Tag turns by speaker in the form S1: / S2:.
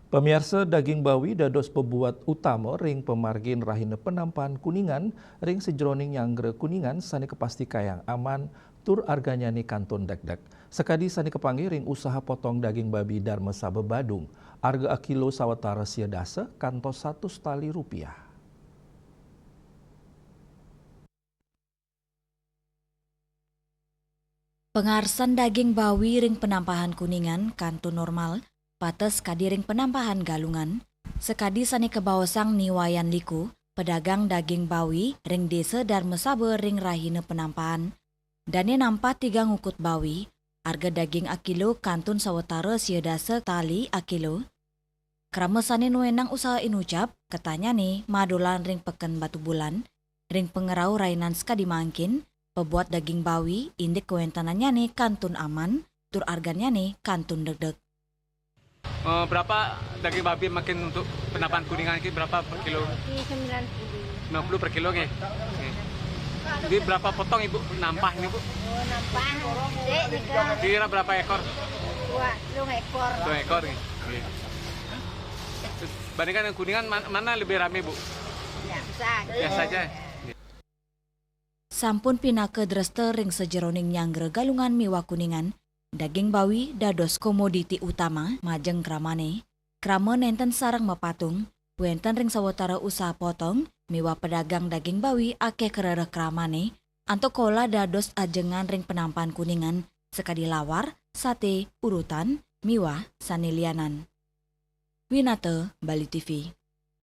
S1: Pemirsa daging bawi dados pebuat utama ring pemargin rahina penampan Kuningan ring sejroning Nyanggre Kuningan sani kepasti kayang aman tur arganya ni kanton dek-dek. Sekadi sani kepanggil ring usaha potong daging babi Dharma Sabe Badung. Harga kilo sawatara sia dasa kantos 100 tali rupiah.
S2: Pengarsan daging bawi ring penampahan Kuningan kanto normal, pates kadi ring penampahan Galungan, sekadi sani kebawasang niwayan liku, pedagang daging bawi ring desa Dharma Sabe ring rahina penampahan. Dani nampak 3 ngukut bawi, harga daging akilo kantun sawatara sia dasa tali akilo. Krama sani nuenang usaha inucap, katanya nih madolan ring peken batu bulan, ring pengerau rainan sekadi mangkin, pebuat daging bawi, indik kewentanannya nih kantun aman, tur argannya nih kantun deg-deg.
S3: Berapa daging babi makin untuk penampahan Kuningan ini berapa per kilo?
S4: 90.
S3: 90 per kilo nih. Jadi berapa potong ibu nampah ini bu?
S4: Nampah, dek nika
S3: Kira berapa ekor?
S4: 2 ekor.
S3: 2 ekor nih. Terus bandingkan dengan Kuningan mana lebih rame bu? Biasa aja.
S2: Sampun pinake dreste ring sejeroning Nyanggre Galungan miwa Kuningan, daging bawi dados komoditi utama majeng kramane. Krama nenten sarang mepatung, wenten ring sawatara usaha potong, miwa pedagang daging bawi ake kerereh kramane, antokola dados ajengan ring penampan Kuningan, sekadi lawar, sate, urutan, miwa, sanilianan. Winate, Bali TV.